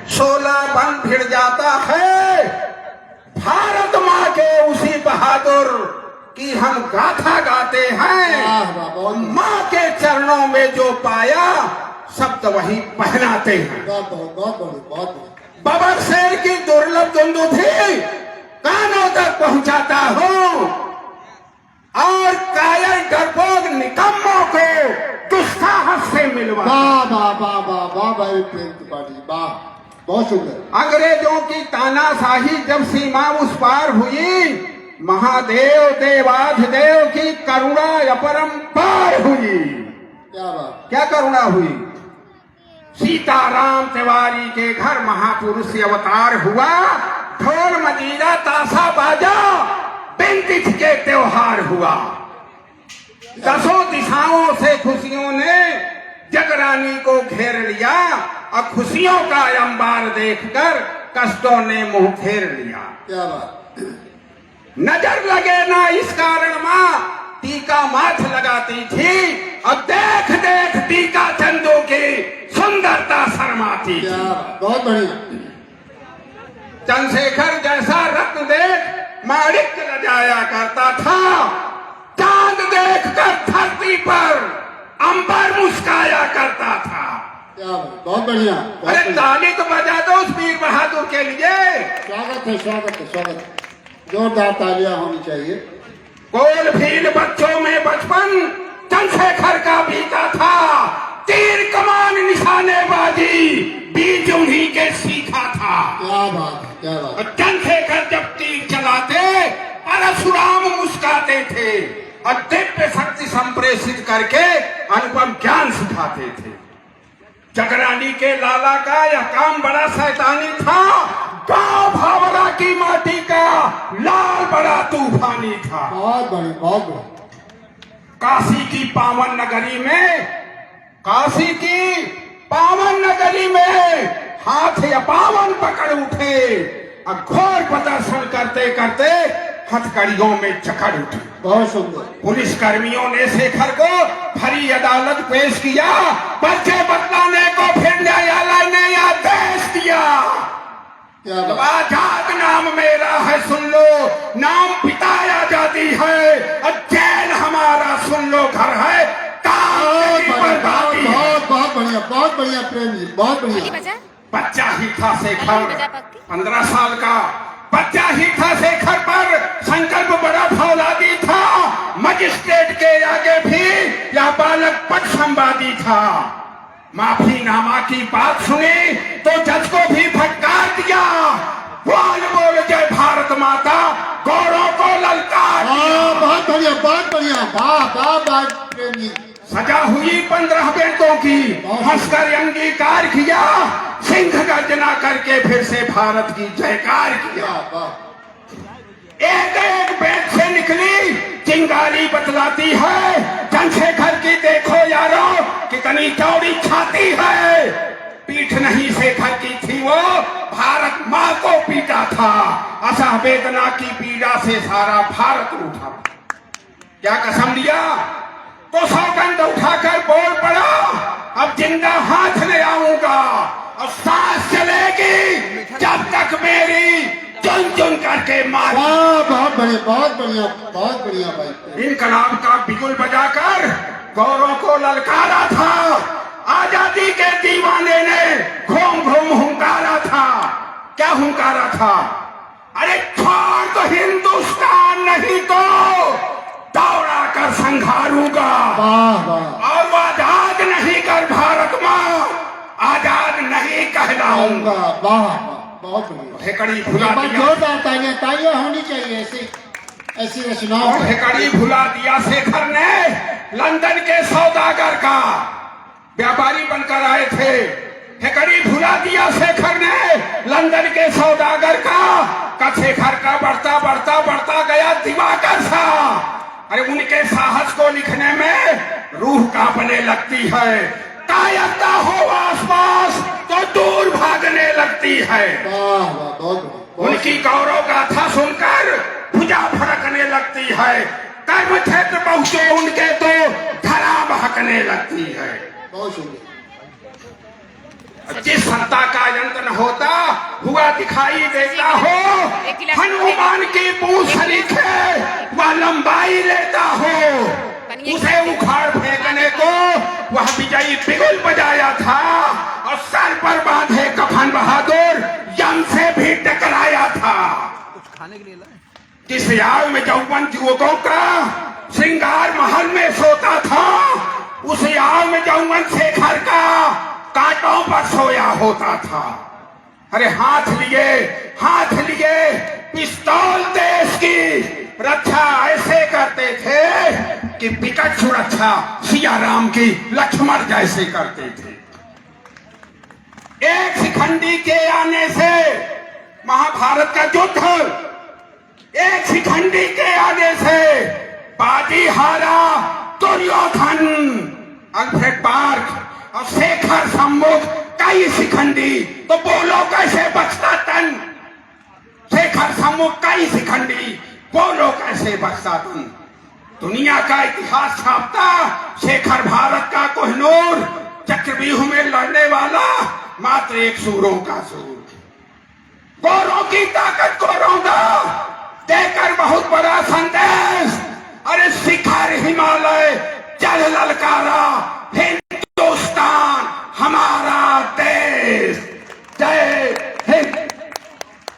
16 बन भिड़ जाता है। भारत माँ के उसी बहादुर की हम गाथा गाते हैं। माँ के चरणों में जो पाया शब्द वही पहनाते हैं। बबर शेर की दुर्लभ दुंदुभी कानों तक पहुंचाता हूँ और कायर डरपोक निकम्मों को दुस्साहस से मिलवा। बहुत शुक्रिया। अंग्रेजों की तानाशाही जब सीमा उस पार हुई, महादेव देवाधिदेव की करुणा अपरंपार हुई। क्या बात, क्या करुणा हुई? सीताराम तिवारी के घर महापुरुष अवतार हुआ। ढोल मजीरा ताशा बाजा बिन तिथि के त्योहार हुआ। दसों दिशाओं से खुशियों ने जगरानी को घेर लिया और खुशियों का अंबार देखकर कष्टों ने मुंह फेर लिया। क्या बात, नजर लगे ना इस कारण माँ टीका माथ लगाती थी और देख देख टीका चंदू की सुंदरता शर्माती थी। बहुत बढ़िया। चंद्रशेखर जैसा रत्न देख माणिक्य लजाया करता था। चांद देखकर धरती पर अंबर मुस्काया करता था। क्या बात, बहुत बढ़िया। अरे ताली तो बजा दो उस वीर बहादुर के लिए। स्वागत है, स्वागत है, स्वागत है। जोरदार तालियां होनी चाहिए। कोल भील बच्चों में बचपन चंद्रशेखर का बीता था। तीर कमान निशानेबाजी बीज उन्हीं के सीखा था। क्या बात है, क्या बात। और चंद्रशेखर जब तीर चलाते परशुराम मुस्काते थे और दिव्य शक्ति संप्रेषित करके अनुपम ज्ञान सिखाते थे। जगरानी के लाला का यह काम बड़ा शैतानी था। गांव भावरा की माटी का लाल बड़ा तूफानी था। बहुत बढ़िया, बहुत बढ़िया। काशी की पावन नगरी में, काशी की पावन नगरी में हाथ अपावन पकड़ उठे और घोर प्रदर्शन करते करते हथकड़ियों में जकड़ उठे। बहुत सुंदर। पुलिस कर्मियों ने शेखर को भरी अदालत पेश किया। बच्चे बतलाने को फिर न्यायालय ने आदेश दिया। क्या बात, आजाद नाम मेरा है सुन लो, नाम पिता आजादी है और जेल हमारा सुन लो घर है। बहुत बढ़िया, बहुत बढ़िया प्रेम जी, बहुत बढ़िया। बच्चा ही था शेखर, 15 साल का बच्चा ही था शेखर, पर संकल्प बड़ा फौलादी था। मजिस्ट्रेट के आगे भी यह बालक पट संवादी था। माफीनामा की बात सुनी तो जज को भी फटकार दिया। बोल बोल जय भारत माता, गौरों को ललकार दिया। बहुत बढ़िया, बहुत बढ़िया। वाह प्रेम जी। सजा हुई 15 बेटों की, हंसकर अंगीकार किया। सिंह गर्जना करके फिर से भारत की जयकार किया। एक एक बेट से निकली चिंगारी बतलाती है चंद्रशेखर की। देखो यारो कितनी चौड़ी छाती है। पीठ नहीं शेखर की थी, वो भारत माँ को पीटा था। असह वेदना की पीड़ा से सारा भारत उठा। क्या कसम लिया तो सौगंध उठाकर बोल पड़ा, अब जिंदा हाथ ले आऊंगा और सांस चलेगी जब तक मेरी चुन चुन करके मार। बहुत बढ़िया, बहुत बढ़िया, बहुत बढ़िया भाई। इनकलाब का बिगुल बजाकर गौरों को ललकारा था। आजादी के दीवाने ने घूम घूम हुंकारा था। क्या हुंकारा था? अरे छोड़ तो हिंदुस्तान, नहीं तो दौड़ा कर संघारूंगा। और वो आजाद नहीं कर भारत माँ, आजाद नहीं कहलाऊंगा। बहुत बढ़िया। हेकड़ी भुला दिया, जोरदार तालियां होनी चाहिए ऐसी ऐसी रचनाओं। हेकड़ी भुला दिया शेखर ने लंदन के सौदागर का। व्यापारी बनकर आए थे। हेकड़ी भुला दिया शेखर ने लंदन के सौदागर का शेखर का बढ़ता बढ़ता बढ़ता गया दिवाकर सा। अरे उनके साहस को लिखने में रूह कांपने लगती है। कायरता हो आसपास तो दूर भागने लगती है। उनकी गौरव गाथा सुनकर भुजा फड़कने लगती है। कर्म क्षेत्र पहुंचे उनके तो धरा बहकने लगती है। जिस सत्ता का अंत न होता दिखाई देता हो, हनुमान की पूंछ लिखे वह लंबाई लेता हो, उसे उखाड़ फेंकने को वह विजयी बिगुल बजाया था और सर पर बांधे कफन बहादुर यम से भी टकराया था। जिस आग में यौवन युवकों का श्रृंगार महल में सोता था, उस आग में यौवन शेखर का कांटों पर सोया होता था। अरे हाथ लिए पिस्तौल देश की रक्षा ऐसे करते थे कि विकट सुरक्षा सिया राम की लक्ष्मण जैसे करते थे। एक शिखंडी के आने से महाभारत का युद्ध, एक शिखंडी के आने से बाजी हारा दुर्योधन, अल्फ्रेड बार्क और शेखर सम्मुख कई शिखंडी, तो बोलो कैसे बचता तन? शेखर सम्मुख कई शिखंडी, बोलो कैसे बचता तन? दुनिया का इतिहास छापता शेखर भारत का कोहिनूर, चक्रव्यूह में लड़ने वाला मात्र एक सूरों का सूर। गोरों की ताकत को रौंदा देकर बहुत बड़ा संदेश, अरे शिखर हिमालय चल ललकारा।